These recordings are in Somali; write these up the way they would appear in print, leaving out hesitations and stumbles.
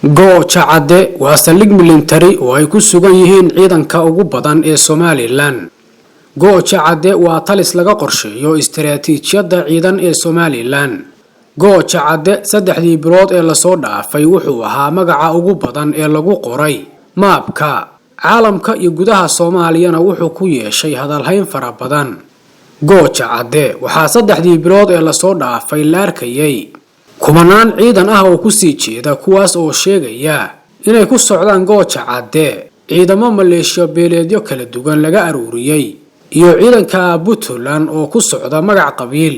gooja cadde waa saldhig military oo ay ku sugan yihiin ciidanka ugu badan ee Somaliland. gooja cadde waa talis laga qorsheeyo istiraatiijiyadda ciidan ee Somaliland. gooja cadde saddexdii bilood ee la soo dhaafay wuxuu ahaa magaca ugu badan ee lagu qoray maabka caalamka iyo gudaha Soomaaliyana wuxuu ku yeeshay hadalhayn fara badan. gooja cadde waxaa saddexdii bilood ee la soo dhaafay la arkayay kumanaan ciidan ah oo ku sii jeeda kuwaas oo sheegaya inay ku socdaan gooja cadde ciidamo maleeshiya beeleedyo kala duwan laga aruuriyay iyo ciidanka Puntland oo ku socda magac qabiil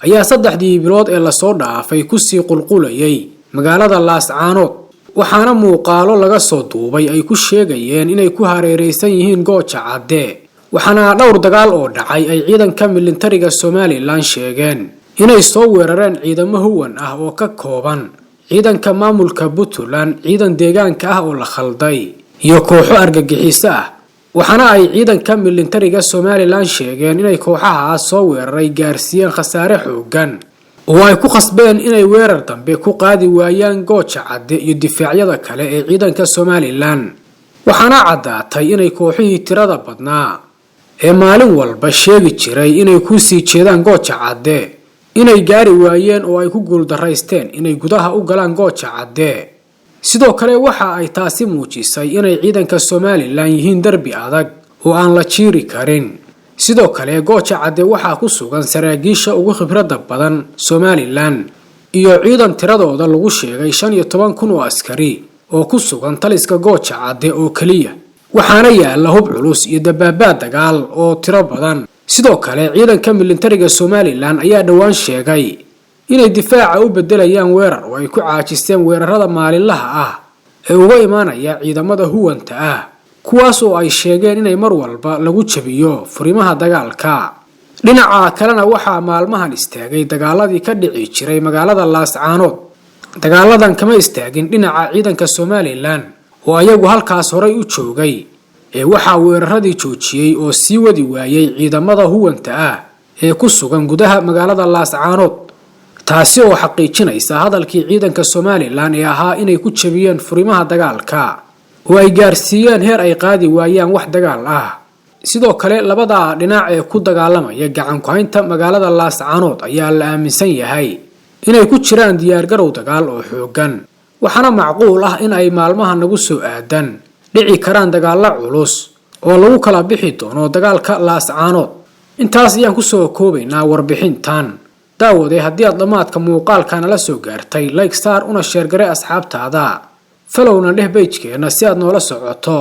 ayaa saddexdii bilood ee la soo dhaafay ku sii qulqulayay magaalada Laascaanood waxaana muuqaalo laga soo duubay ay ku sheegayeen inay ku hareereysan yihiin gooja cadde waxaana dhowr dagaal oo dhacay ay ciidanka militariga Somaliland sheegeen inay soo weerareen ciidamo huwan ah oo ka kooban ciidanka maamulka Puntland ciidan deegaanka ah oo la khalday iyo kooxo argagixiso ah waxaana ay ciidanka militariga Somaliland sheegeen inay kooxaha soo weeraray gaarsiiyeen khasaare xooggan oo ay ku qasbeen inay weerar dambe ku qaadi waayaan gooja cadde iyo difaacyada kale ee ciidanka Somaliland waxaana cadaatay inay kooxihii tirada badnaa ee maalin walba sheegi jiray inay ku sii jeedaan gooja cadde inay gaari waayeen oo ay ku guuldaraysteen inay gudaha u galaan gooja cadde sidoo kale waxa ay taasi muujisay inay ciidanka Somaliland yihiin darbi adag oo aan la jiiri karin sidoo kale gooja cadde waxa ku sugan saraakiisha ugu khibradda badan Somaliland iyo ciidan tiradooda lagu sheegay 15,000 oo askari oo ku sugan taliska gooja cadde oo kaliya waxaana yaala hub culus iyo dabaabaad dagaal oo tiro badan sidoo kale ciidanka militariga Somaliland ayaa dhawaan sheegay inay difaaca u bedelayaan weerar oo ay ku caajisteen weerarada maalinlaha ah ee uga imaanaya ciidamada huwanta ah kuwaas oo ay sheegeen inay mar walba lagu jabiyo furimaha dagaalka dhinaca kalena waxaa maalmahan istaagay dagaaladii ka dhici jiray magaalada Laascaanood dagaaladan kama istaagin dhinaca ciidanka Somaliland oo ayagu halkaas horay u joogay ee waxa weeraradii joojiyay oo sii wadi waayay ciidamada huwanta ah ee ku sugan gudaha magaalada Laascaanood taasi oo xaqiijinaysa hadalkii ciidanka Somaliland ee ahaa inay ku jabiyeen furimaha dagaalka oo ay gaarsiiyeen heer ay qaadi waayaan wax dagaal ah sidoo kale labada dhinac ee ku dagaalamaya gacan ku haynta magaalada Laascaanood ayaa la aaminsan yahay inay ku jiraan diyaar garow dagaal oo xooggan waxaana macquul ah in ay maalmaha nagu soo aadan dhici karaan dagaalo culus oo lagu kala bixi doono dagaalka Laascaanood intaas ayaan ku soo koobaynaa warbixintan daawade haddii aad dhamaadka muuqaalkana la soo gaartay like star una share gare asxaabtaada followna dheh page-keena si aad noola socoto